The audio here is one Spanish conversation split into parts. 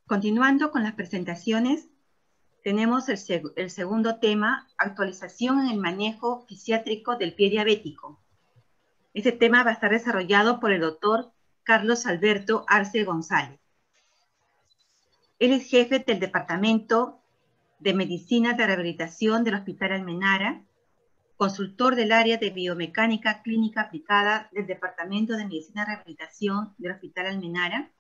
Continuando con las presentaciones, tenemos el segundo tema, actualización en el manejo fisiátrico del pie diabético. Este tema va a estar desarrollado por el doctor Carlos Alberto Arce González. Él es jefe del Departamento de Medicina de Rehabilitación del Hospital Almenara, consultor del área de biomecánica clínica aplicada del Departamento de Medicina de Rehabilitación del Hospital Almenara.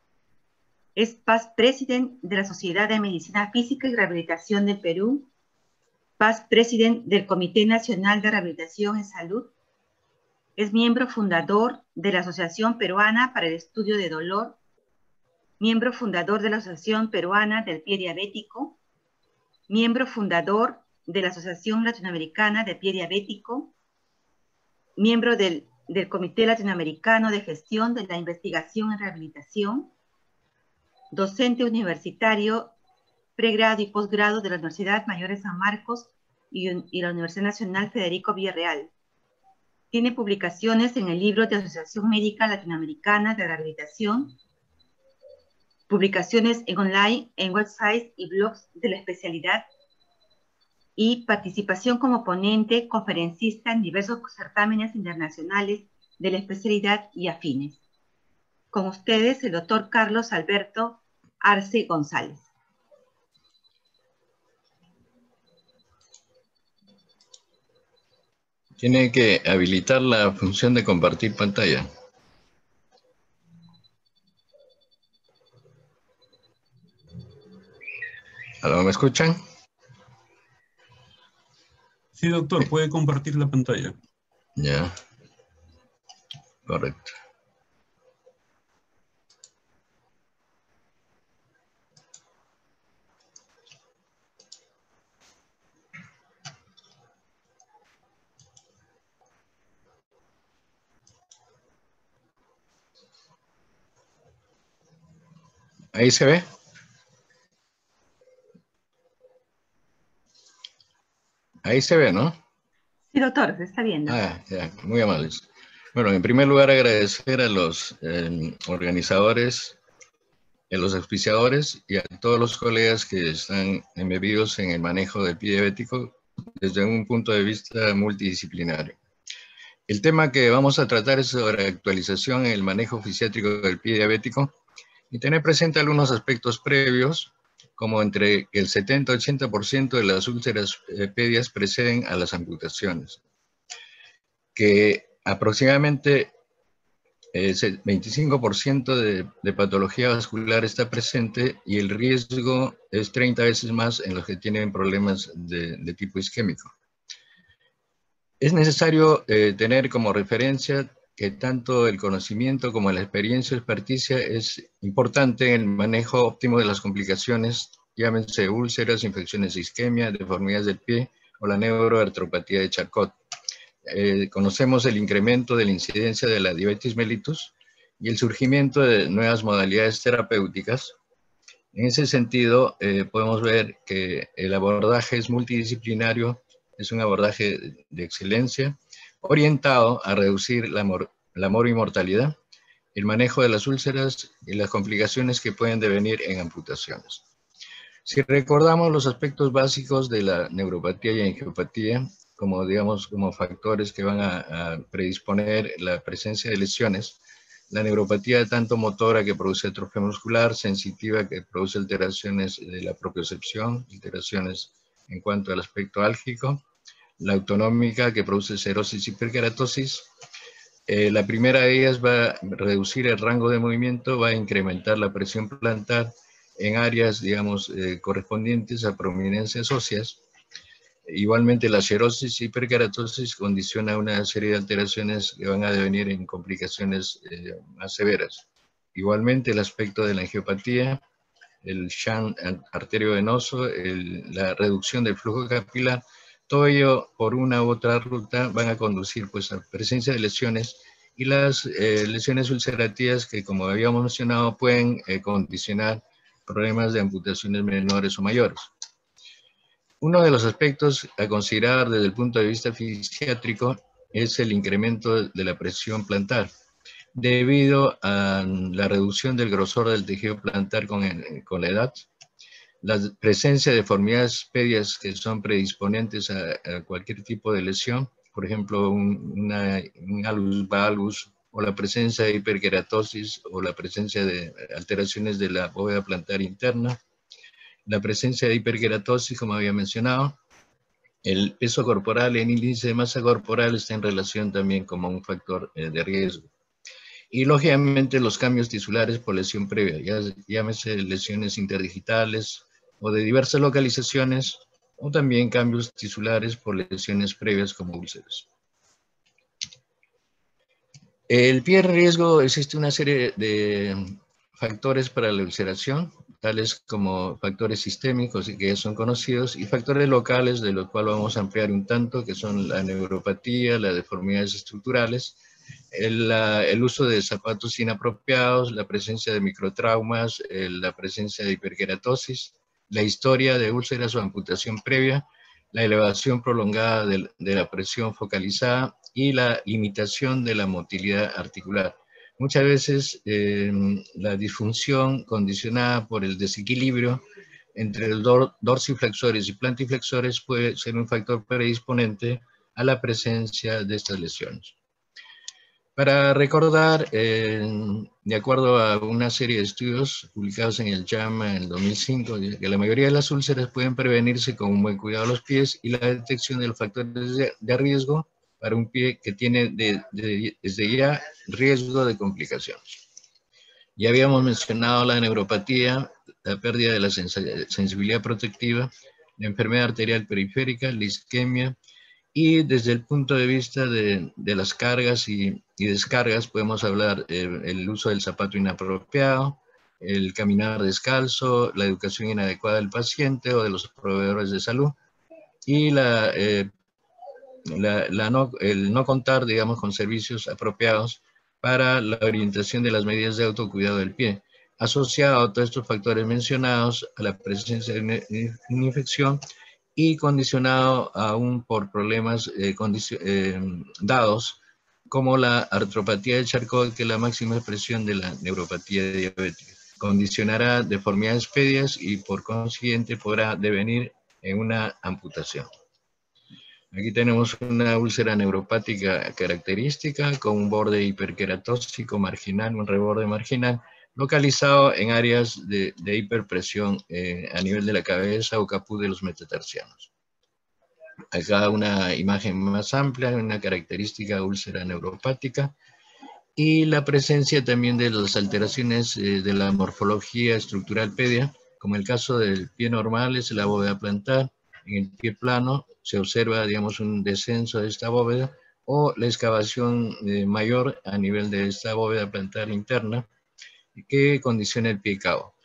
Es past president de la Sociedad de Medicina Física y Rehabilitación del Perú, past president del Comité Nacional de Rehabilitación en Salud. Es miembro fundador de la Asociación Peruana para el Estudio de Dolor, miembro fundador de la Asociación Peruana del Pie Diabético, miembro fundador de la Asociación Latinoamericana de Pie Diabético, miembro del Comité Latinoamericano de Gestión de la Investigación en Rehabilitación, docente universitario, pregrado y posgrado de la Universidad Mayor de San Marcos y la Universidad Nacional Federico Villarreal. Tiene publicaciones en el libro de Asociación Médica Latinoamericana de Rehabilitación, publicaciones en online, en websites y blogs de la especialidad, y participación como ponente, conferencista en diversos certámenes internacionales de la especialidad y afines. Con ustedes, el doctor Carlos Alberto Arce González. Tiene que habilitar la función de compartir pantalla. ¿Aló, me escuchan? Sí, doctor, puede compartir la pantalla. Ya. Correcto. ¿Ahí se ve? Ahí se ve, ¿no? Sí, doctor, se está viendo. Ah, ya, muy amables. Bueno, en primer lugar agradecer a los organizadores, a los auspiciadores y a todos los colegas que están embebidos en el manejo del pie diabético desde un punto de vista multidisciplinario. El tema que vamos a tratar es sobre actualización en el manejo fisiátrico del pie diabético y tener presente algunos aspectos previos, como entre el 70-80% de las úlceras pedias preceden a las amputaciones, que aproximadamente el 25% de patología vascular está presente y el riesgo es 30 veces más en los que tienen problemas de tipo isquémico. Es necesario tener como referencia que tanto el conocimiento como la experiencia o experticia es importante en el manejo óptimo de las complicaciones, llámense úlceras, infecciones de isquemia, deformidades del pie o la neuroartropatía de Charcot. Conocemos el incremento de la incidencia de la diabetes mellitus y el surgimiento de nuevas modalidades terapéuticas. En ese sentido, podemos ver que el abordaje es multidisciplinario, es un abordaje de excelencia, orientado a reducir la mortalidad, el manejo de las úlceras y las complicaciones que pueden devenir en amputaciones. Si recordamos los aspectos básicos de la neuropatía y angiopatía, como digamos, como factores que van a predisponer la presencia de lesiones, la neuropatía tanto motora que produce atrofia muscular, sensitiva que produce alteraciones de la propiocepción, alteraciones en cuanto al aspecto álgico, la autonómica que produce cerosis y hiperkeratosis. La primera de ellas va a reducir el rango de movimiento, va a incrementar la presión plantar en áreas, digamos, correspondientes a prominencias óseas. Igualmente la xerosis y hiperkeratosis condiciona una serie de alteraciones que van a devenir en complicaciones más severas. Igualmente el aspecto de la angiopatía, el shunt arteriovenoso, la reducción del flujo capilar, todo ello por una u otra ruta van a conducir pues a presencia de lesiones y las lesiones ulcerativas que, como habíamos mencionado, pueden condicionar problemas de amputaciones menores o mayores. Uno de los aspectos a considerar desde el punto de vista fisiátrico es el incremento de la presión plantar. debido a la reducción del grosor del tejido plantar con la edad, la presencia de deformidades pedias que son predisponentes a cualquier tipo de lesión, por ejemplo, un alus valgus, o la presencia de hiperkeratosis, o la presencia de alteraciones de la bóveda plantar interna, la presencia de hiperkeratosis, como había mencionado, el peso corporal, el índice de masa corporal está en relación también como un factor de riesgo. Y lógicamente los cambios tisulares por lesión previa, llámese lesiones interdigitales o de diversas localizaciones, o también cambios tisulares por lesiones previas como úlceras. El pie en riesgo, existe una serie de factores para la ulceración, tales como factores sistémicos y que ya son conocidos, y factores locales, de los cuales vamos a ampliar un tanto, que son la neuropatía, las deformidades estructurales, el uso de zapatos inapropiados, la presencia de microtraumas, la presencia de hiperkeratosis, la historia de úlceras o amputación previa, la elevación prolongada de la presión focalizada y la limitación de la motilidad articular. Muchas veces la disfunción condicionada por el desequilibrio entre los dorsiflexores y plantiflexores puede ser un factor predisponente a la presencia de estas lesiones. Para recordar, de acuerdo a una serie de estudios publicados en el JAMA en el 2005, que la mayoría de las úlceras pueden prevenirse con un buen cuidado de los pies y la detección de los factores de riesgo para un pie que tiene desde ya riesgo de complicaciones. Ya habíamos mencionado la neuropatía, la pérdida de la sensibilidad protectiva, la enfermedad arterial periférica, la isquemia, y desde el punto de vista de las cargas y descargas podemos hablar el uso del zapato inapropiado, el caminar descalzo, la educación inadecuada del paciente o de los proveedores de salud y el no contar, digamos, con servicios apropiados para la orientación de las medidas de autocuidado del pie, asociado a todos estos factores mencionados, a la presencia de una infección y condicionado aún por problemas dados, como la artropatía de Charcot, que es la máxima expresión de la neuropatía diabética. Condicionará deformidades pedias y por consiguiente podrá devenir en una amputación. Aquí tenemos una úlcera neuropática característica con un borde hiperkeratóxico marginal, un reborde marginal, localizado en áreas de hiperpresión a nivel de la cabeza o caput de los metatarsianos. Acá una imagen más amplia, una característica úlcera neuropática y la presencia también de las alteraciones de la morfología estructural pedia, como el caso del pie normal es la bóveda plantar. En el pie plano se observa, digamos, un descenso de esta bóveda o la excavación mayor a nivel de esta bóveda plantar interna que condiciona el pie cabo.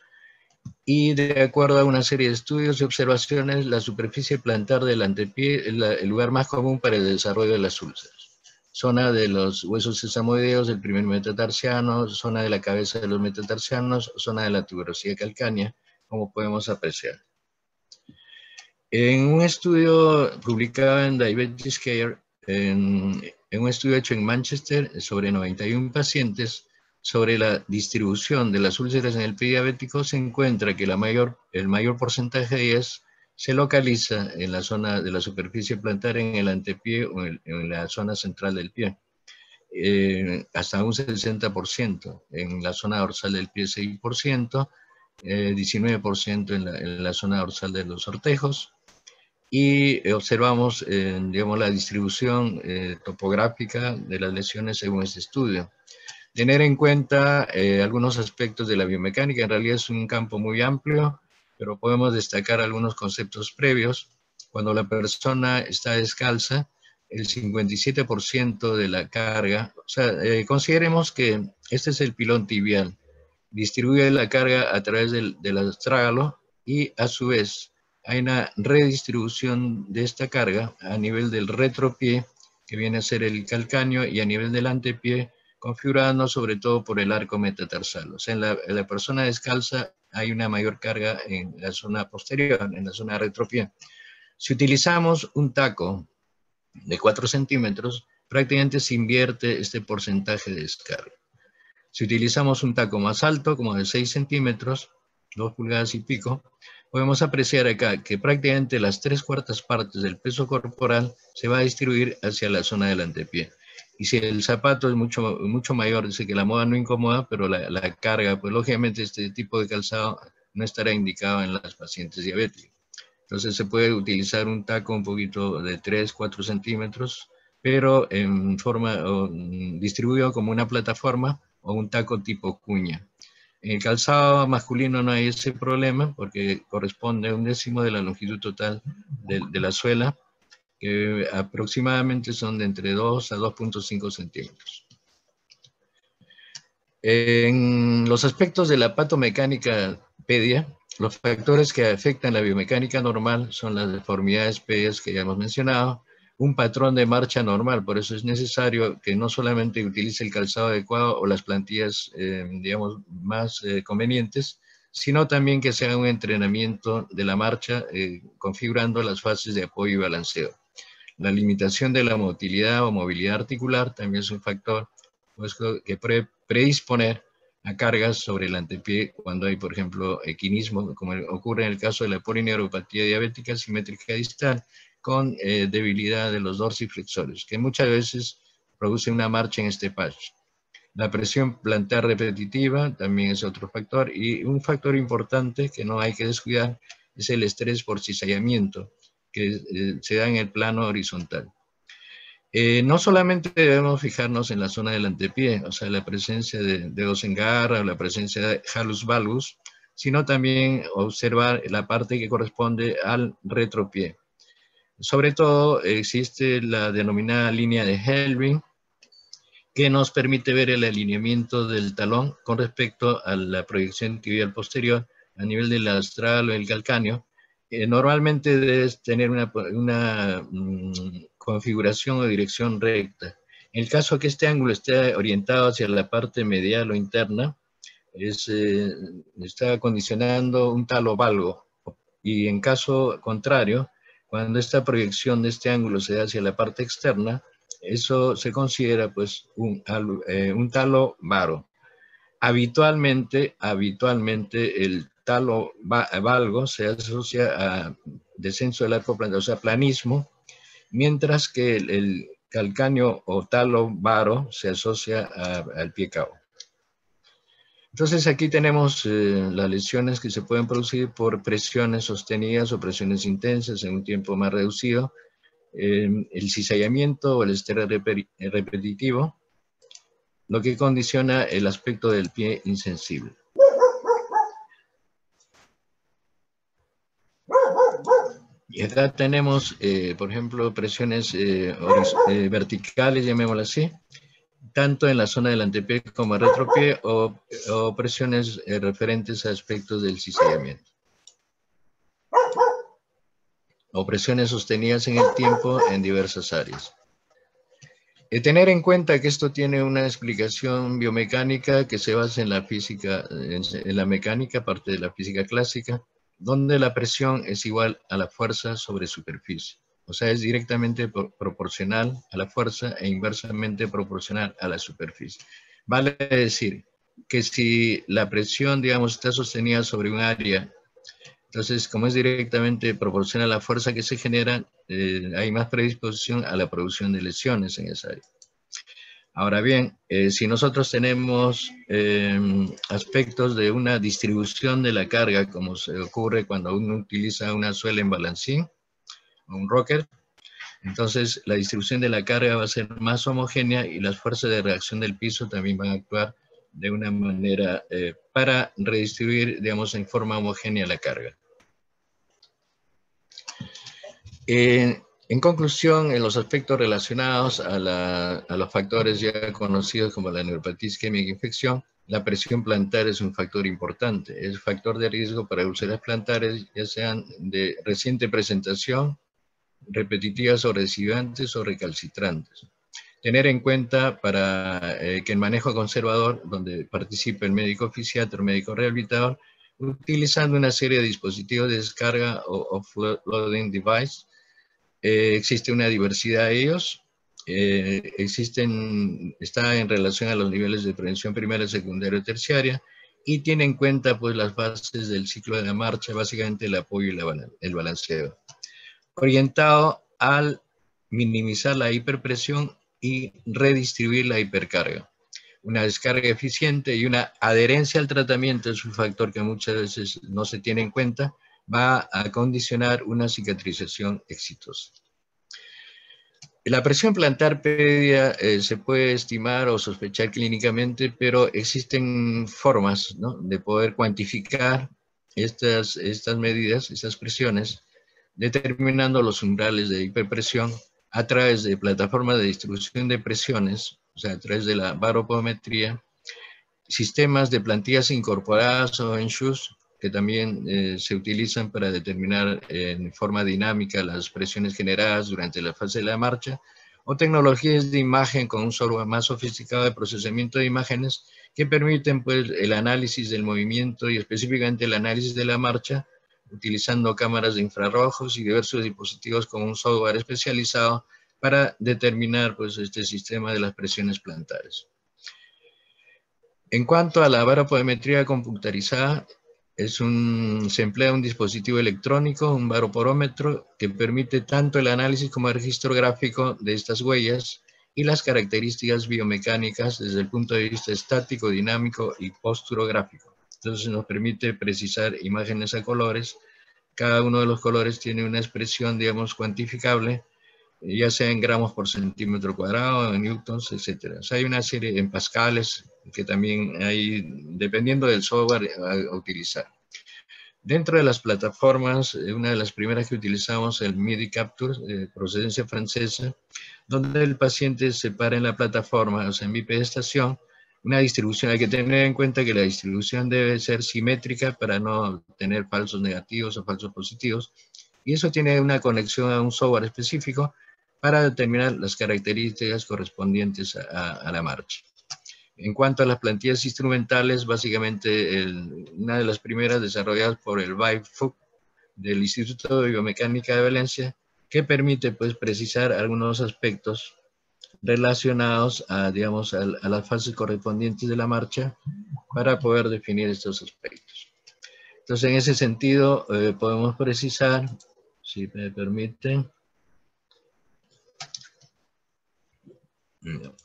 Y de acuerdo a una serie de estudios y observaciones, la superficie plantar del antepié es el lugar más común para el desarrollo de las úlceras. Zona de los huesos sesamoideos del primer metatarsiano, zona de la cabeza de los metatarsianos, zona de la tuberosidad calcánea, como podemos apreciar. En un estudio publicado en Diabetes Care, en un estudio hecho en Manchester sobre 91 pacientes, sobre la distribución de las úlceras en el pie diabético, se encuentra que el mayor porcentaje de ellas se localiza en la zona de la superficie plantar en el antepié o en la zona central del pie. Hasta un 60%, en la zona dorsal del pie 6%, 19% en la zona dorsal de los ortejos, y observamos, digamos, la distribución topográfica de las lesiones según este estudio. Tener en cuenta algunos aspectos de la biomecánica, en realidad es un campo muy amplio, pero podemos destacar algunos conceptos previos. Cuando la persona está descalza, el 57% de la carga, o sea, consideremos que este es el pilón tibial, distribuye la carga a través del astrágalo y a su vez hay una redistribución de esta carga a nivel del retropié, que viene a ser el calcáneo, y a nivel del antepié, configurado sobre todo por el arco metatarsal. O sea, en la persona descalza hay una mayor carga en la zona posterior, en la zona retropié. Si utilizamos un taco de 4 centímetros, prácticamente se invierte este porcentaje de descarga. Si utilizamos un taco más alto, como de 6 centímetros, 2 pulgadas y pico, podemos apreciar acá que prácticamente las 3/4 partes del peso corporal se va a distribuir hacia la zona del antepié. Y si el zapato es mucho mayor, dice que la moda no incomoda, pero la carga, pues lógicamente este tipo de calzado no estará indicado en las pacientes diabéticas. Entonces se puede utilizar un taco un poquito de 3-4 centímetros, pero en forma distribuido como una plataforma o un taco tipo cuña. En el calzado masculino no hay ese problema porque corresponde a 1/10 de la longitud total de la suela, que aproximadamente son de entre 2 a 2.5 centímetros. En los aspectos de la patomecánica pedia, los factores que afectan la biomecánica normal son las deformidades pedias que ya hemos mencionado, un patrón de marcha normal, por eso es necesario que no solamente utilice el calzado adecuado o las plantillas, digamos, más convenientes, sino también que se haga un entrenamiento de la marcha configurando las fases de apoyo y balanceo. La limitación de la motilidad o movilidad articular también es un factor pues, que predisponer a cargas sobre el antepié cuando hay, por ejemplo, equinismo, como ocurre en el caso de la polineuropatía diabética simétrica distal, con debilidad de los dorsiflexores, que muchas veces produce una marcha en este patch. La presión plantar repetitiva también es otro factor, y un factor importante que no hay que descuidar es el estrés por cizallamiento, que se da en el plano horizontal. No solamente debemos fijarnos en la zona del antepié, o sea, la presencia de dedos en garra o la presencia de halus valgus, sino también observar la parte que corresponde al retropié. Sobre todo existe la denominada línea de Helbing, que nos permite ver el alineamiento del talón con respecto a la proyección tibial posterior a nivel del astral o el calcáneo. Normalmente debes tener una configuración o dirección recta. En el caso que este ángulo esté orientado hacia la parte medial o interna, está condicionando un talo valgo. Y en caso contrario, cuando esta proyección de este ángulo se da hacia la parte externa, eso se considera pues un talo varo. Habitualmente el talo valgo se asocia a descenso del arco plantar, o sea, planismo, mientras que el calcáneo o talo varo se asocia al pie cabo. Entonces aquí tenemos las lesiones que se pueden producir por presiones sostenidas o presiones intensas en un tiempo más reducido, el cizallamiento o el estrés repetitivo, lo que condiciona el aspecto del pie insensible. Y acá tenemos, por ejemplo, presiones verticales, llamémoslo así, tanto en la zona del antepié como el retropié, o presiones referentes a aspectos del cizallamiento. O presiones sostenidas en el tiempo en diversas áreas. Tener en cuenta que esto tiene una explicación biomecánica que se basa en la física, en la mecánica, parte de la física clásica, donde la presión es igual a la fuerza sobre superficie. O sea, es directamente proporcional a la fuerza e inversamente proporcional a la superficie. Vale decir que si la presión, digamos, está sostenida sobre un área, entonces, como es directamente proporcional a la fuerza que se genera, hay más predisposición a la producción de lesiones en esa área. Ahora bien, si nosotros tenemos aspectos de una distribución de la carga, como se ocurre cuando uno utiliza una suela en balancín o un rocker, entonces la distribución de la carga va a ser más homogénea y las fuerzas de reacción del piso también van a actuar de una manera para redistribuir, digamos, en forma homogénea la carga. En conclusión, en los aspectos relacionados a los factores ya conocidos como la neuropatía isquémica e infección, la presión plantar es un factor importante. Es factor de riesgo para úlceras plantares, ya sean de reciente presentación, repetitivas o recidivantes o recalcitrantes. Tener en cuenta para que el manejo conservador, donde participe el médico fisiatra o médico rehabilitador, utilizando una serie de dispositivos de descarga o offloading device, existe una diversidad de ellos, está en relación a los niveles de prevención primaria, secundaria y terciaria, y tiene en cuenta pues las fases del ciclo de la marcha, básicamente el apoyo y el balanceo, orientado al minimizar la hiperpresión y redistribuir la hipercarga. Una descarga eficiente y una adherencia al tratamiento es un factor que muchas veces no se tiene en cuenta, va a condicionar una cicatrización exitosa. La presión plantar media se puede estimar o sospechar clínicamente, pero existen formas, ¿no?, de poder cuantificar estas medidas, estas presiones, determinando los umbrales de hiperpresión a través de plataformas de distribución de presiones, o sea, a través de la baropometría, sistemas de plantillas incorporadas o en shoes, que también se utilizan para determinar en forma dinámica las presiones generadas durante la fase de la marcha, o tecnologías de imagen con un software más sofisticado de procesamiento de imágenes que permiten pues, el análisis del movimiento y específicamente el análisis de la marcha, utilizando cámaras de infrarrojos y diversos dispositivos con un software especializado para determinar pues, este sistema de las presiones plantares. En cuanto a la baropometría computarizada, se emplea un dispositivo electrónico, un baroporómetro, que permite tanto el análisis como el registro gráfico de estas huellas y las características biomecánicas desde el punto de vista estático, dinámico y posturográfico. Entonces nos permite precisar imágenes a colores. Cada uno de los colores tiene una expresión, digamos, cuantificable, ya sea en gramos por centímetro cuadrado, en newtons, etc. O sea, hay una serie en pascales que también hay, dependiendo del software a utilizar. Dentro de las plataformas, una de las primeras que utilizamos, el MIDI Capture, procedencia francesa, donde el paciente se para en la plataforma, o sea, en bipedestación, una distribución, hay que tener en cuenta que la distribución debe ser simétrica para no tener falsos negativos o falsos positivos, y eso tiene una conexión a un software específico para determinar las características correspondientes a la marcha. En cuanto a las plantillas instrumentales, básicamente una de las primeras desarrolladas por el VIFUC del Instituto de Biomecánica de Valencia, que permite pues, precisar algunos aspectos relacionados a, digamos, a las fases correspondientes de la marcha para poder definir estos aspectos. Entonces, en ese sentido, podemos precisar, si me permiten,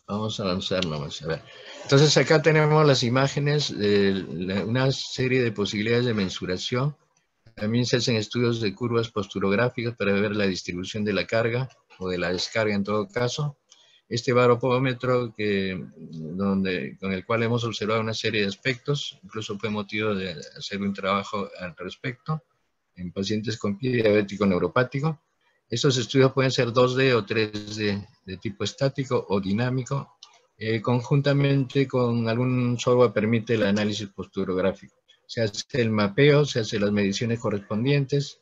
vamos a avanzar nomás. A ver. Entonces acá tenemos las imágenes de una serie de posibilidades de mensuración. También se hacen estudios de curvas posturográficas para ver la distribución de la carga o de la descarga en todo caso. Este baropómetro con el cual hemos observado una serie de aspectos, incluso fue motivo de hacer un trabajo al respecto en pacientes con pie diabético neuropático. Estos estudios pueden ser 2D o 3D, de tipo estático o dinámico. Conjuntamente con algún software permite el análisis posturográfico. Se hace el mapeo, se hacen las mediciones correspondientes,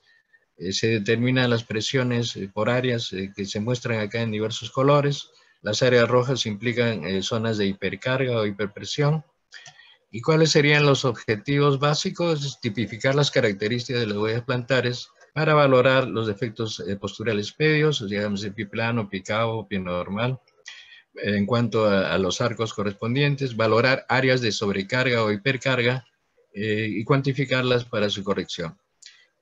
se determinan las presiones por áreas que se muestran acá en diversos colores. Las áreas rojas implican zonas de hipercarga o hiperpresión. ¿Y cuáles serían los objetivos básicos? Tipificar las características de las huellas plantares para valorar los defectos posturales medios, digamos de pie plano, pie cabo, pie normal. En cuanto a los arcos correspondientes, valorar áreas de sobrecarga o hipercarga y cuantificarlas para su corrección.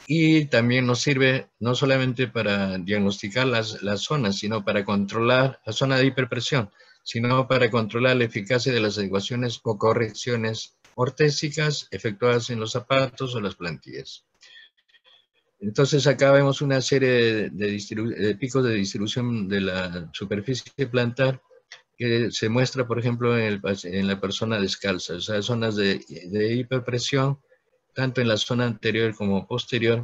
Y también nos sirve no solamente para diagnosticar las zonas, sino para controlar la zona de hiperpresión, sino para controlar la eficacia de las adecuaciones o correcciones ortésicas efectuadas en los zapatos o las plantillas. Entonces acá vemos una serie de picos de distribución de la superficie plantar que se muestra, por ejemplo, en la persona descalza, o sea, zonas de hiperpresión, tanto en la zona anterior como posterior,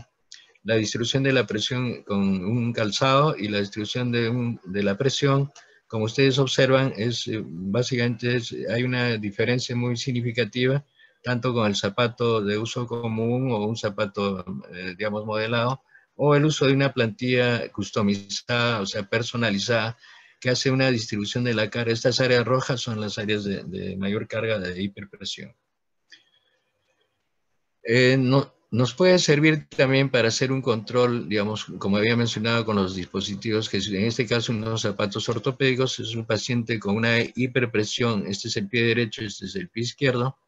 la distribución de la presión con un calzado y la distribución de la presión, como ustedes observan, básicamente hay una diferencia muy significativa, tanto con el zapato de uso común o un zapato, digamos, modelado, o el uso de una plantilla customizada, o sea, personalizada, que hace una distribución de la carga. Estas áreas rojas son las áreas de mayor carga de hiperpresión. Nos puede servir también para hacer un control, digamos, como había mencionado con los dispositivos, que en este caso unos zapatos ortopédicos, es un paciente con una hiperpresión, este es el pie derecho, este es el pie izquierdo,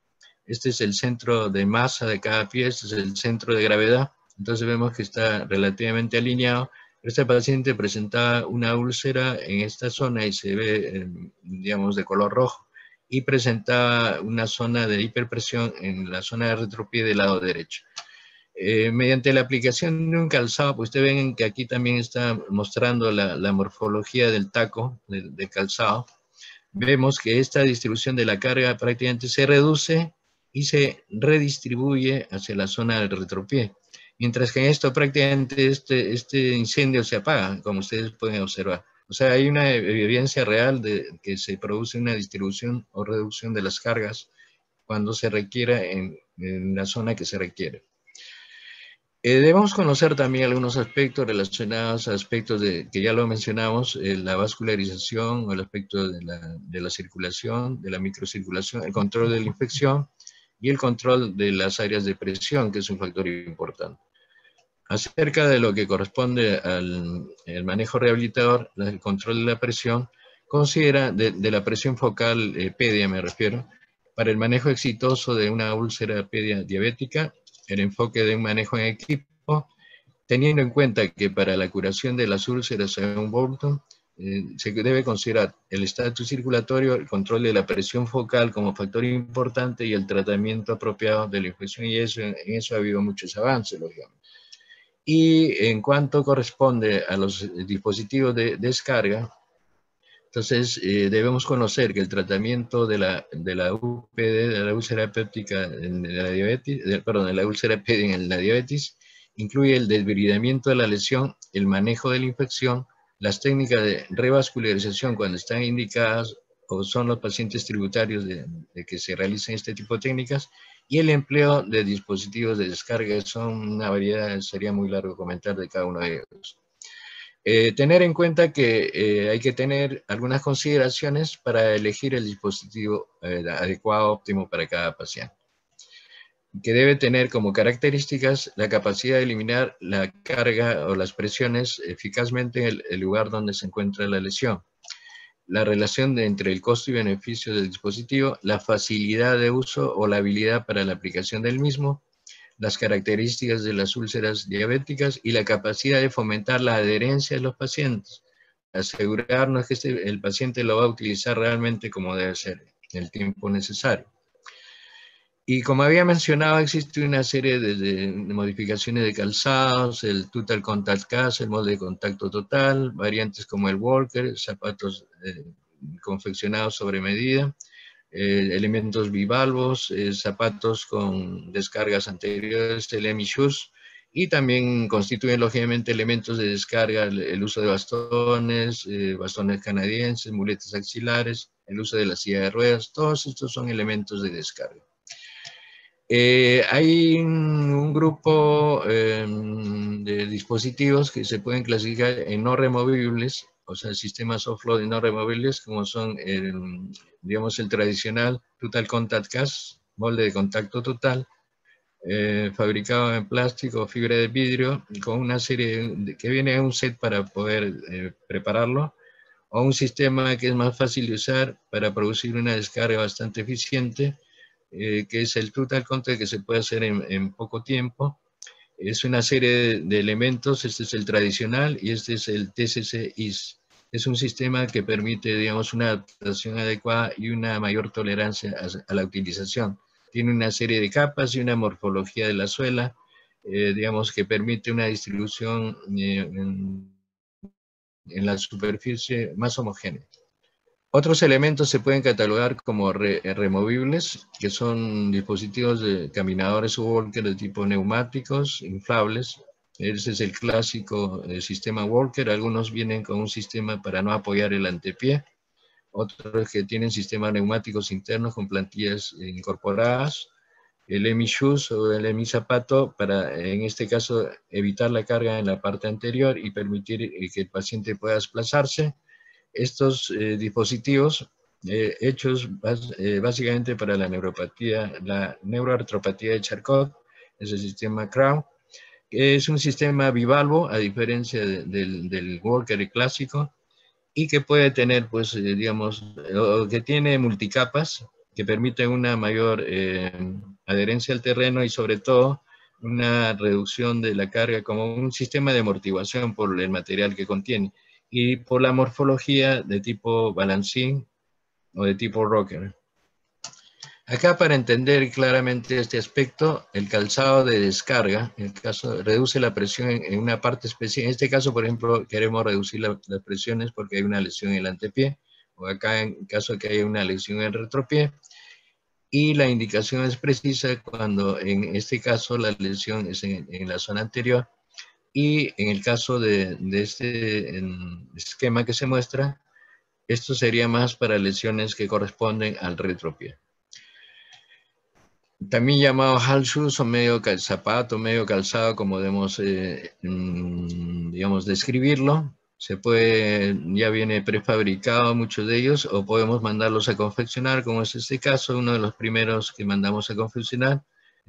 este es el centro de masa de cada pie, este es el centro de gravedad, entonces vemos que está relativamente alineado. Este paciente presentaba una úlcera en esta zona y se ve, digamos, de color rojo, y presentaba una zona de hiperpresión en la zona de retropié del lado derecho. Mediante la aplicación de un calzado, pues ustedes ven que aquí también está mostrando la morfología del taco, del calzado. Vemos que esta distribución de la carga prácticamente se reduce y se redistribuye hacia la zona del retropié. Mientras que en esto prácticamente este incendio se apaga, como ustedes pueden observar. O sea, hay una evidencia real de que se produce una distribución o reducción de las cargas cuando se requiera en la zona que se requiere. Debemos conocer también algunos aspectos relacionados a aspectos que ya lo mencionamos, la vascularización, o el aspecto de la circulación, de la microcirculación, el control de la infección y el control de las áreas de presión, que es un factor importante. Acerca de lo que corresponde al manejo rehabilitador, el control de la presión, considera de la presión focal pedia, me refiero, para el manejo exitoso de una úlcera pedia diabética, el enfoque de un manejo en equipo, teniendo en cuenta que para la curación de las úlceras según Bolton, se debe considerar el estatus circulatorio, el control de la presión focal como factor importante y el tratamiento apropiado de la infección, y en eso ha habido muchos avances, lógicamente. Y en cuanto corresponde a los dispositivos de descarga, entonces debemos conocer que el tratamiento de la UPD, de la úlcera péptica en la diabetes, perdón, de la úlcera pedia en la diabetes, incluye el desbridamiento de la lesión, el manejo de la infección, las técnicas de revascularización cuando están indicadas o son los pacientes tributarios de que se realicen este tipo de técnicas, y el empleo de dispositivos de descarga. Son una variedad, sería muy largo comentar de cada uno de ellos. Tener en cuenta que hay que tener algunas consideraciones para elegir el dispositivo adecuado, óptimo para cada paciente, que debe tener como características la capacidad de eliminar la carga o las presiones eficazmente en el lugar donde se encuentra la lesión, la relación entre el costo y beneficio del dispositivo, la facilidad de uso o la habilidad para la aplicación del mismo, las características de las úlceras diabéticas y la capacidad de fomentar la adherencia de los pacientes, asegurarnos que el paciente lo va a utilizar realmente como debe ser, en el tiempo necesario. Y como había mencionado, existe una serie de modificaciones de calzados, el Total Contact Cast, el molde de contacto total, variantes como el Walker, zapatos confeccionados sobre medida, elementos bivalvos, zapatos con descargas anteriores, el EMI Shoes, y también constituyen lógicamente elementos de descarga el uso de bastones, bastones canadienses, muletas axilares, el uso de la silla de ruedas. Todos estos son elementos de descarga. Hay un grupo de dispositivos que se pueden clasificar en no removibles, o sea, sistemas offload no removibles, como son, digamos, el tradicional Total Contact Cast, molde de contacto total, fabricado en plástico o fibra de vidrio, con una serie que viene en un set para poder prepararlo, o un sistema que es más fácil de usar para producir una descarga bastante eficiente, que es el Total Contact, que se puede hacer en poco tiempo. Es una serie de elementos. Este es el tradicional y este es el TCC-IS. Es un sistema que permite, digamos, una adaptación adecuada y una mayor tolerancia a la utilización. Tiene una serie de capas y una morfología de la suela, digamos, que permite una distribución en la superficie más homogénea. Otros elementos se pueden catalogar como removibles, que son dispositivos de caminadores o walker de tipo neumáticos, inflables. Ese es el clásico sistema walker. Algunos vienen con un sistema para no apoyar el antepié. Otros que tienen sistemas neumáticos internos con plantillas incorporadas. El EMI Shoes o el EMI Zapato para, en este caso, evitar la carga en la parte anterior y permitir que el paciente pueda desplazarse. Estos dispositivos hechos básicamente para la neuroartropatía de Charcot, es el sistema Crown, que es un sistema bivalvo, a diferencia del Walker clásico, y que puede tener, pues, digamos, o que tiene multicapas, que permiten una mayor adherencia al terreno y sobre todo una reducción de la carga como un sistema de amortiguación por el material que contiene y por la morfología de tipo balancín o de tipo rocker. Acá, para entender claramente este aspecto, el calzado de descarga, en el caso, reduce la presión en una parte específica. En este caso, por ejemplo, queremos reducir las presiones porque hay una lesión en el antepié, o acá en caso de que haya una lesión en el retropié, y la indicación es precisa cuando en este caso la lesión es en la zona anterior, y en el caso de este esquema que se muestra, esto sería más para lesiones que corresponden al retropié. También llamado hal shoes o medio zapato, medio calzado, como debemos, digamos, describirlo. Se puede, ya viene prefabricado muchos de ellos, o podemos mandarlos a confeccionar, como es este caso, uno de los primeros que mandamos a confeccionar,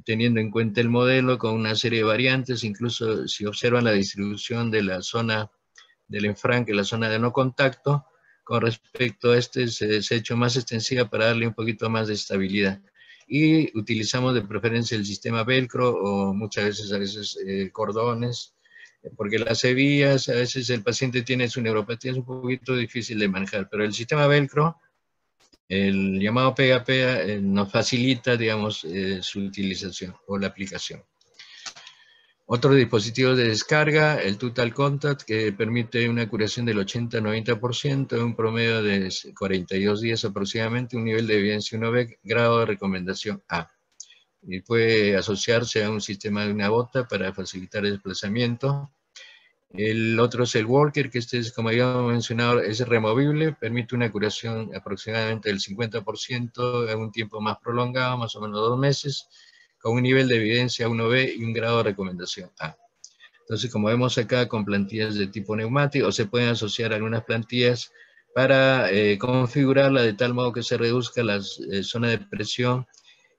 teniendo en cuenta el modelo con una serie de variantes. Incluso si observan la distribución de la zona del enfranque, la zona de no contacto, con respecto a este se ha hecho más extensiva para darle un poquito más de estabilidad. Y utilizamos de preferencia el sistema velcro o muchas veces cordones, porque las hebillas, a veces el paciente tiene su neuropatía, es un poquito difícil de manejar, pero el sistema velcro, el llamado pega-pega, nos facilita, digamos, su utilización o la aplicación. Otro dispositivo de descarga, el Total Contact, que permite una curación del 80-90%, un promedio de 42 días aproximadamente, un nivel de evidencia 1B, grado de recomendación A. Y puede asociarse a un sistema de una bota para facilitar el desplazamiento. El otro es el Walker, que este es, como habíamos mencionado, es removible, permite una curación aproximadamente del 50% en un tiempo más prolongado, más o menos 2 meses, con un nivel de evidencia 1B y un grado de recomendación A. Entonces, como vemos acá, con plantillas de tipo neumático, se pueden asociar algunas plantillas para configurarla de tal modo que se reduzca la zona de presión,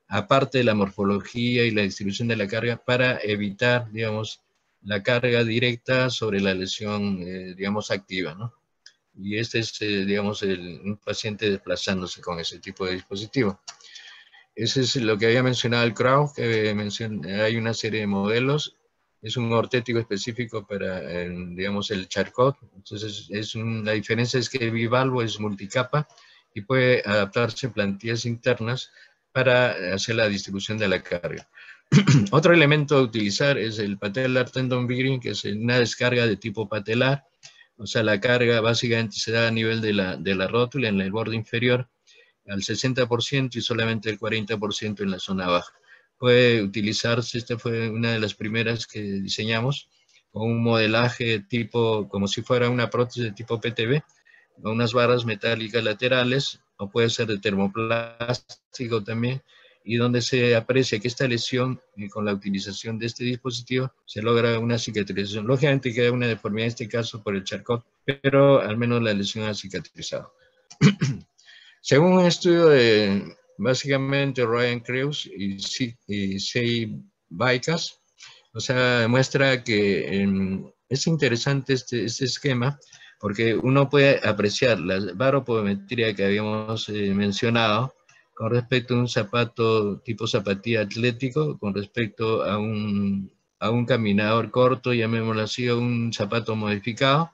aparte de la morfología y la distribución de la carga, para evitar, digamos, la carga directa sobre la lesión, digamos, activa, ¿no? Y este es, digamos, un paciente desplazándose con ese tipo de dispositivo. Ese es lo que había mencionado el Crown, que hay una serie de modelos. Es un ortético específico para, digamos, el Charcot. Entonces, la diferencia es que el bivalvo es multicapa y puede adaptarse en plantillas internas para hacer la distribución de la carga. Otro elemento a utilizar es el patellar tendon bearing, que es una descarga de tipo patelar. O sea, la carga básicamente se da a nivel de la rótula, en el borde inferior, al 60% y solamente el 40% en la zona baja. Puede utilizarse, esta fue una de las primeras que diseñamos, con un modelaje tipo, como si fuera una prótesis de tipo PTB, con unas barras metálicas laterales, o puede ser de termoplástico también, y donde se aprecia que esta lesión, con la utilización de este dispositivo, se logra una cicatrización. Lógicamente queda una deformidad en este caso por el Charcot, pero al menos la lesión ha cicatrizado. Según un estudio de, básicamente, Ryan Crews y Sei Baikas, o sea, muestra que es interesante este esquema, porque uno puede apreciar la baropodometría que habíamos mencionado con respecto a un zapato tipo zapatilla atlético, con respecto a un caminador corto, llamémoslo así, o un zapato modificado,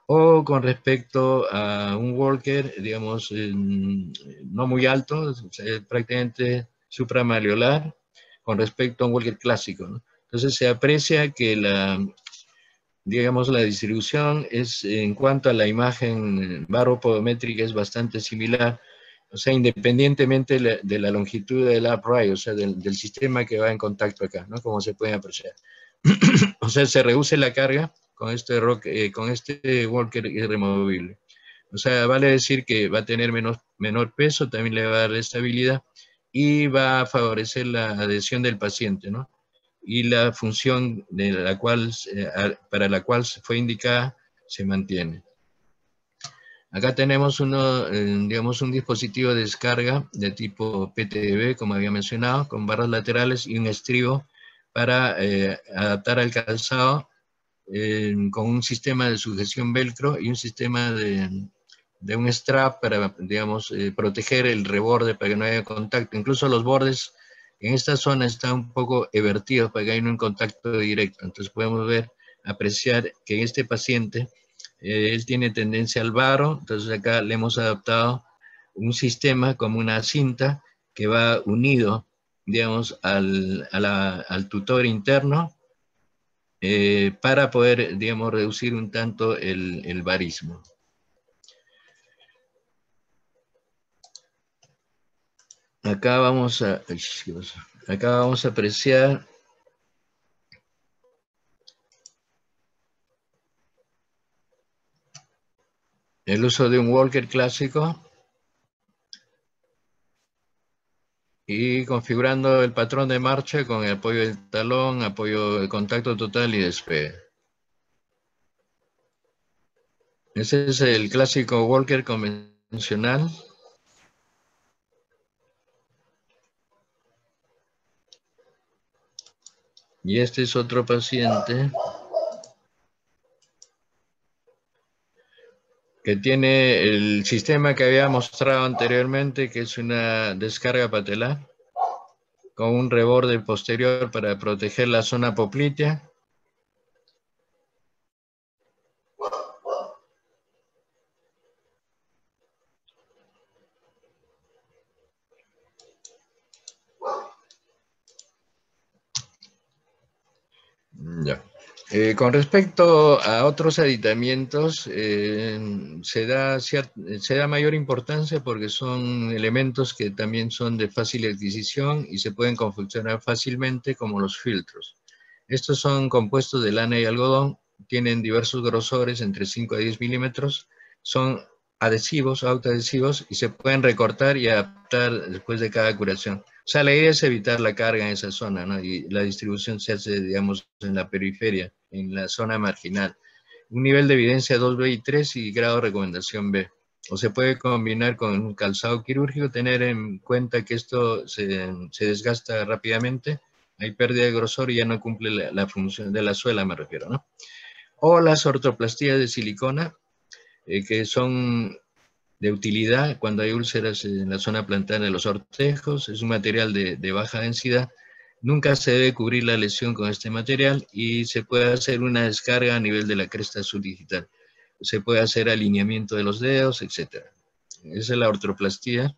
o con respecto a un walker, digamos, no muy alto, prácticamente supramaleolar, con respecto a un walker clásico, ¿no? Entonces se aprecia que digamos, la distribución es, en cuanto a la imagen baropodométrica, es bastante similar, o sea, independientemente de la longitud del upright, o sea, del sistema que va en contacto acá, ¿no? Como se puede apreciar. O sea, se reduce la carga con este walker irremovible. O sea, vale decir que va a tener menor peso, también le va a dar estabilidad y va a favorecer la adhesión del paciente, ¿no? Y la función para la cual fue indicada se mantiene. Acá tenemos digamos, un dispositivo de descarga de tipo PTB, como había mencionado, con barras laterales y un estribo para adaptar al calzado con un sistema de sujeción velcro y un sistema de un strap para, digamos, proteger el reborde para que no haya contacto. Incluso los bordes en esta zona están un poco evertidos para que haya un contacto directo. Entonces podemos ver, apreciar que en este paciente, él tiene tendencia al varo, entonces acá le hemos adaptado un sistema como una cinta que va unido, digamos, al tutor interno para poder, digamos, reducir un tanto el varismo. Acá vamos a apreciar el uso de un walker clásico y configurando el patrón de marcha con el apoyo del talón, apoyo de contacto total y despegue. Ese es el clásico walker convencional. Y este es otro paciente que tiene el sistema que había mostrado anteriormente, que es una descarga patelar con un reborde posterior para proteger la zona poplitea. Ya. Con respecto a otros aditamientos, se da mayor importancia porque son elementos que también son de fácil adquisición y se pueden confeccionar fácilmente, como los filtros. Estos son compuestos de lana y algodón, tienen diversos grosores entre 5 a 10 milímetros, son adhesivos, autoadhesivos, y se pueden recortar y adaptar después de cada curación. O sea, la idea es evitar la carga en esa zona, ¿no? Y la distribución se hace, digamos, en la periferia, en la zona marginal. Un nivel de evidencia 2B y 3 y grado de recomendación B. O se puede combinar con un calzado quirúrgico, tener en cuenta que esto se desgasta rápidamente, hay pérdida de grosor y ya no cumple la función de la suela, me refiero, ¿no? O las ortoplastías de silicona, que son de utilidad cuando hay úlceras en la zona plantar de los ortejos. Es un material de baja densidad. Nunca se debe cubrir la lesión con este material y se puede hacer una descarga a nivel de la cresta subdigital. Se puede hacer alineamiento de los dedos, etc. Esa es la ortoplastía.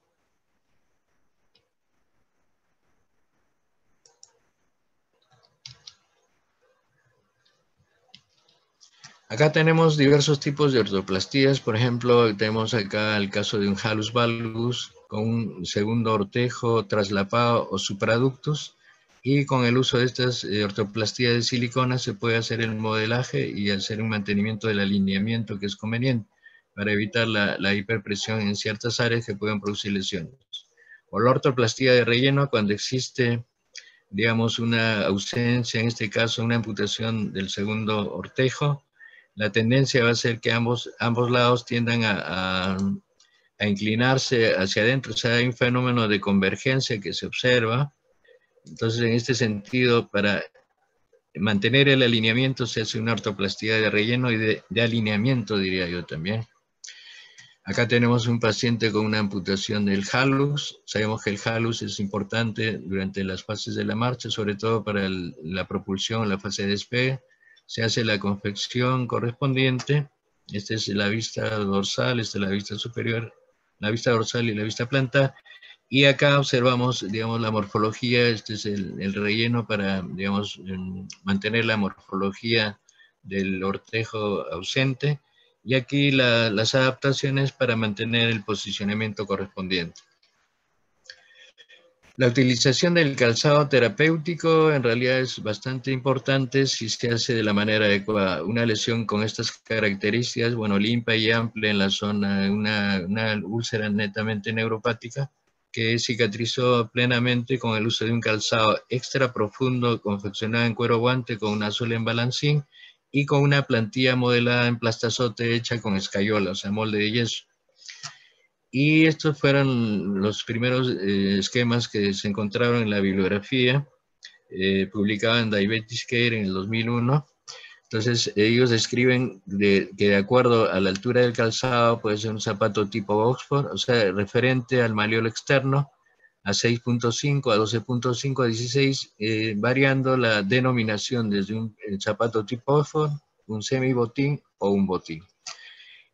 Acá tenemos diversos tipos de ortoplastías. Por ejemplo, tenemos acá el caso de un halus valgus con un segundo ortejo traslapado o supraductus, y con el uso de estas ortoplastías de silicona se puede hacer el modelaje y hacer un mantenimiento del alineamiento que es conveniente para evitar la hiperpresión en ciertas áreas que pueden producir lesiones. O la ortoplastía de relleno cuando existe, digamos, una ausencia, en este caso una amputación del segundo ortejo. La tendencia va a ser que ambos lados tiendan a inclinarse hacia adentro. O sea, hay un fenómeno de convergencia que se observa. Entonces, en este sentido, para mantener el alineamiento se hace una ortoplastía de relleno y de alineamiento, diría yo también. Acá tenemos un paciente con una amputación del halus. Sabemos que el halus es importante durante las fases de la marcha, sobre todo para la propulsión, la fase de despegue. Se hace la confección correspondiente. Esta es la vista dorsal, esta es la vista superior, la vista dorsal y la vista plantar. Y acá observamos, digamos, la morfología. Este es el relleno para, digamos, mantener la morfología del ortejo ausente. Y aquí las adaptaciones para mantener el posicionamiento correspondiente. La utilización del calzado terapéutico en realidad es bastante importante si se hace de la manera adecuada. Una lesión con estas características, bueno, limpia y amplia en la zona, una úlcera netamente neuropática que cicatrizó plenamente con el uso de un calzado extra profundo confeccionado en cuero guante con una suela en balancín y con una plantilla modelada en plastazote hecha con escayola, o sea, molde de yeso. Y estos fueron los primeros esquemas que se encontraron en la bibliografía. publicado en Diabetes Care en el 2001. Entonces, ellos describen que de acuerdo a la altura del calzado puede ser un zapato tipo Oxford, o sea, referente al maleolo externo, a 6.5, a 12.5, a 16, variando la denominación desde un zapato tipo Oxford, un semi-botín o un botín.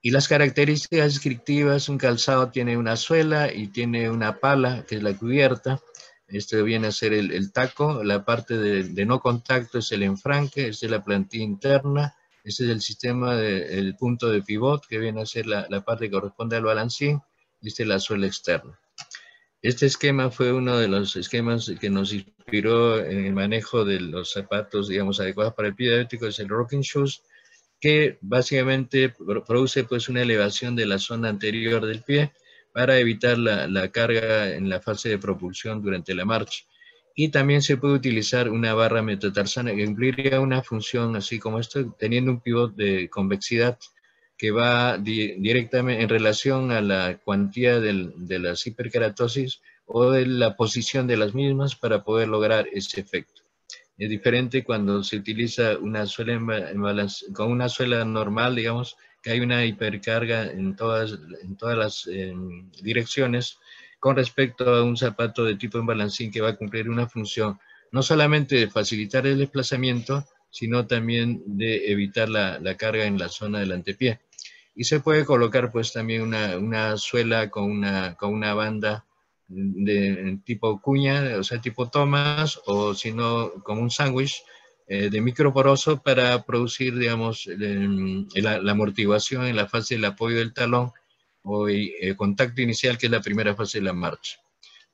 Y las características descriptivas, un calzado tiene una suela y tiene una pala, que es la cubierta. Este viene a ser el taco, la parte de no contacto es el enfranque, esta es la plantilla interna, este es el sistema, el punto de pivot, que viene a ser la parte que corresponde al balancín, y esta es la suela externa. Este esquema fue uno de los esquemas que nos inspiró en el manejo de los zapatos, digamos, adecuados para el pie diabético, es el Rocking Shoes, que básicamente produce pues una elevación de la zona anterior del pie para evitar la carga en la fase de propulsión durante la marcha. Y también se puede utilizar una barra metatarsana que cumpliría una función así como esto, teniendo un pivot de convexidad que va directamente en relación a la cuantía de las hiperkeratosis o de la posición de las mismas para poder lograr ese efecto. Es diferente cuando se utiliza una suela con una suela normal, digamos, que hay una hipercarga en todas las direcciones con respecto a un zapato de tipo embalancín que va a cumplir una función no solamente de facilitar el desplazamiento, sino también de evitar la carga en la zona del antepié. Y se puede colocar pues también una suela con una banda de tipo cuña, o sea, tipo Thomas, o si no, como un sándwich de microporoso para producir, digamos, la amortiguación en la fase del apoyo del talón o el contacto inicial, que es la primera fase de la marcha.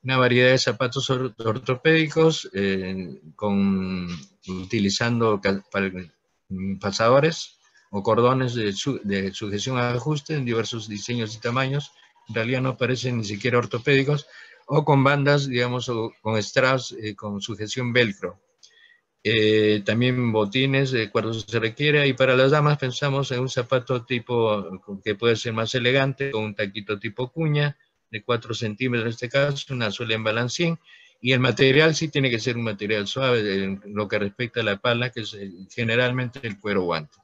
Una variedad de zapatos ortopédicos utilizando pasadores o cordones de sujeción a ajuste en diversos diseños y tamaños. En realidad no parecen ni siquiera ortopédicos, o con bandas, digamos, o con straps con sujeción velcro. También botines cuando se requiere, y para las damas pensamos en un zapato tipo que puede ser más elegante, con un taquito tipo cuña, de 4 centímetros en este caso, una suela en balancín, y el material sí tiene que ser un material suave, en lo que respecta a la pala, que es generalmente el cuero guante.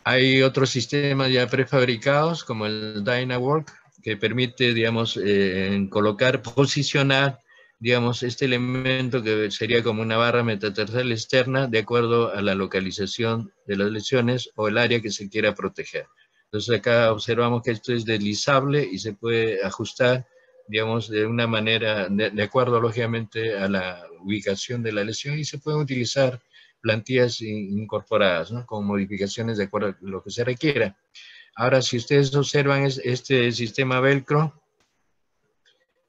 Hay otros sistemas ya prefabricados, como el Dynawork, que permite, digamos, posicionar, digamos, este elemento que sería como una barra metatarsal externa de acuerdo a la localización de las lesiones o el área que se quiera proteger. Entonces acá observamos que esto es deslizable y se puede ajustar, digamos, de una manera, de acuerdo lógicamente a la ubicación de la lesión, y se pueden utilizar plantillas incorporadas, ¿no? Con modificaciones de acuerdo a lo que se requiera. Ahora, si ustedes observan este sistema velcro,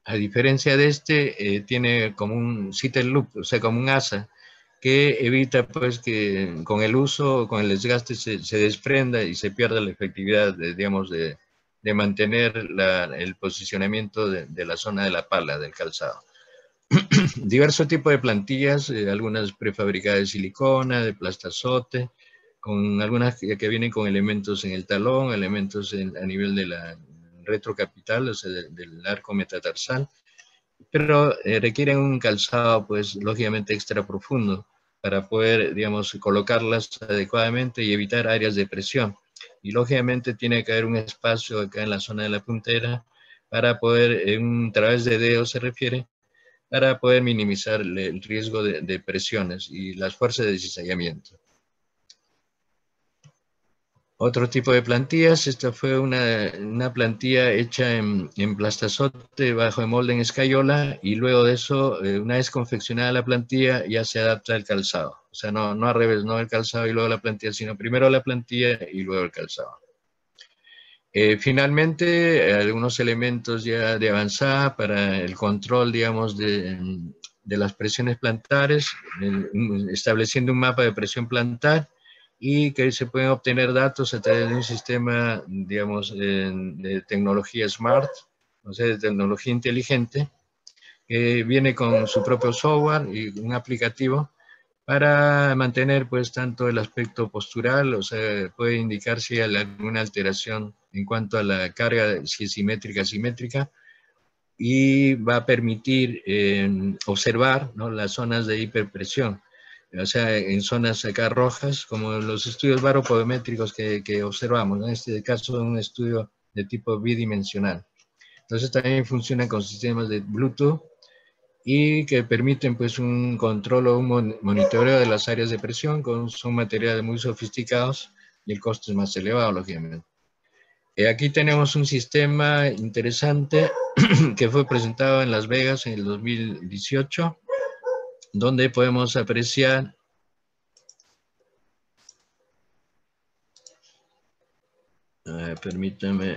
a diferencia de este, tiene como un seated loop, o sea, como un asa, que evita pues que con el uso, con el desgaste se desprenda y se pierda la efectividad, digamos, de mantener el posicionamiento de la zona de la pala del calzado. Diversos tipos de plantillas, algunas prefabricadas de silicona, de plastazote, con algunas que vienen con elementos en el talón, elementos a nivel de la retrocapital, o sea, del arco metatarsal, pero requieren un calzado, pues, lógicamente extra profundo para poder, digamos, colocarlas adecuadamente y evitar áreas de presión. Y lógicamente tiene que haber un espacio acá en la zona de la puntera para poder, a través de dedos se refiere, para poder minimizar el riesgo de presiones y las fuerzas de cizallamiento. Otro tipo de plantillas, esta fue una plantilla hecha en plastazote bajo el molde en escayola, y luego de eso, una vez confeccionada la plantilla, ya se adapta al calzado. O sea, no al revés, no el calzado y luego la plantilla, sino primero la plantilla y luego el calzado. Finalmente, algunos elementos ya de avanzada para el control, digamos, de las presiones plantares, estableciendo un mapa de presión plantar, y que se pueden obtener datos a través de un sistema, digamos, de tecnología smart, o sea, de tecnología inteligente, que viene con su propio software y un aplicativo para mantener pues tanto el aspecto postural, o sea, puede indicar si hay alguna alteración en cuanto a la carga, si es simétrica, y va a permitir observar, ¿no?, las zonas de hiperpresión. O sea, en zonas acá rojas, como los estudios baropodométricos que observamos, ¿no? En este caso, un estudio de tipo bidimensional. Entonces, también funciona con sistemas de Bluetooth y que permiten, pues, un control o un monitoreo de las áreas de presión. Son materiales muy sofisticados y el costo es más elevado, lógicamente. Aquí tenemos un sistema interesante que fue presentado en Las Vegas en el 2018, donde podemos apreciar permítame.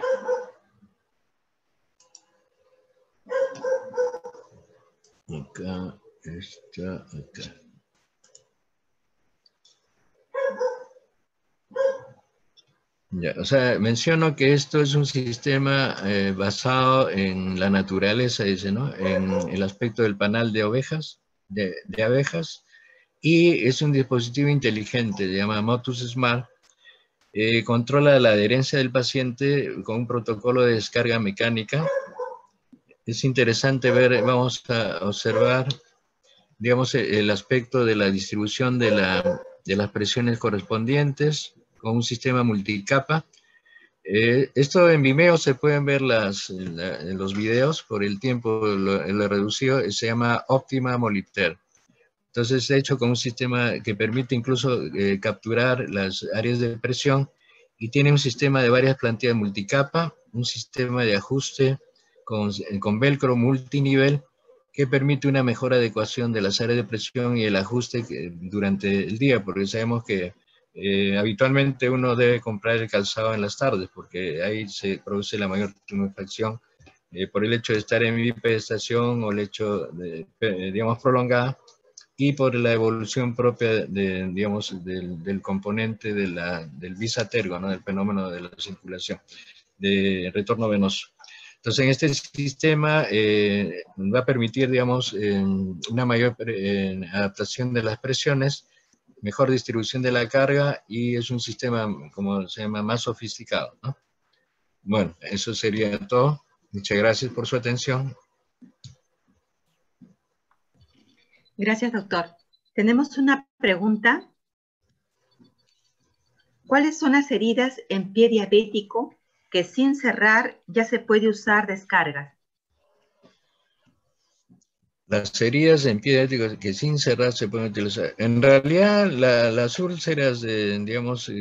Acá está, acá. Ya, o sea, menciono que esto es un sistema basado en la naturaleza, dice, ¿no? En el aspecto del panal de ovejas, de abejas, y es un dispositivo inteligente, se llama Motus Smart. Controla la adherencia del paciente con un protocolo de descarga mecánica. Es interesante ver, vamos a observar, digamos, el aspecto de la distribución de las presiones correspondientes con un sistema multicapa. Esto en Vimeo se pueden ver en los videos, por el tiempo lo he reducido, se llama Optima Molitor. Entonces, hecho con un sistema que permite incluso capturar las áreas de presión y tiene un sistema de varias plantillas multicapa, un sistema de ajuste con velcro multinivel que permite una mejor adecuación de las áreas de presión y el ajuste durante el día, porque sabemos que habitualmente uno debe comprar el calzado en las tardes, porque ahí se produce la mayor tumefacción por el hecho de estar en bipedestación o el hecho de, digamos, prolongada, y por la evolución propia digamos, del componente del bisatergo, ¿no?, del fenómeno de la circulación, de retorno venoso. Entonces, en este sistema va a permitir, digamos, una mayor adaptación de las presiones, mejor distribución de la carga, y es un sistema, como se llama, más sofisticado, ¿no? Bueno, eso sería todo. Muchas gracias por su atención. Gracias, doctor. Tenemos una pregunta. ¿Cuáles son las heridas en pie diabético que sin cerrar ya se puede usar descargas? Las heridas en pie diabético que sin cerrar se pueden utilizar. En realidad, las úlceras, digamos,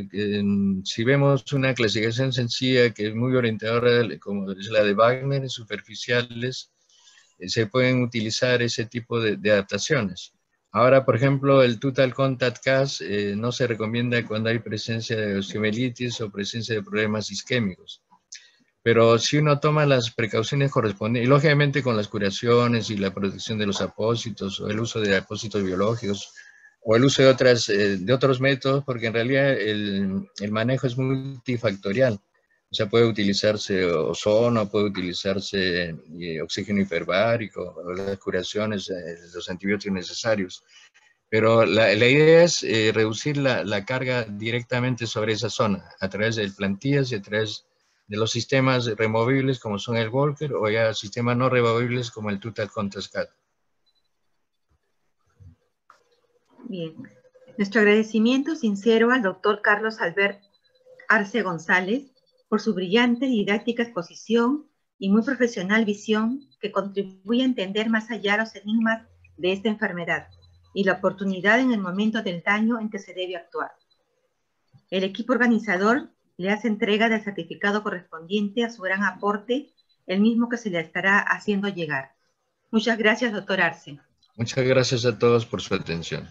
si vemos una clasificación sencilla que es muy orientadora, como es la de Wagner, superficiales, se pueden utilizar ese tipo de adaptaciones. Ahora, por ejemplo, el Total Contact CAS no se recomienda cuando hay presencia de osteomielitis o presencia de problemas isquémicos. Pero si uno toma las precauciones correspondientes, y lógicamente con las curaciones y la protección de los apósitos, o el uso de apósitos biológicos, o el uso de otros métodos, porque en realidad el manejo es multifactorial. O sea, puede utilizarse ozono, puede utilizarse oxígeno hiperbárico, o las curaciones, los antibióticos necesarios. Pero la idea es reducir la carga directamente sobre esa zona, a través de plantillas y a través de los sistemas removibles como son el Walker, o ya sistemas no removibles como el Total Contact CAS. Bien. Nuestro agradecimiento sincero al doctor Carlos Albert Arce González por su brillante y didáctica exposición y muy profesional visión que contribuye a entender más allá los enigmas de esta enfermedad y la oportunidad en el momento del daño en que se debe actuar. El equipo organizador le hace entrega del certificado correspondiente a su gran aporte, el mismo que se le estará haciendo llegar. Muchas gracias, doctor Arce. Muchas gracias a todos por su atención.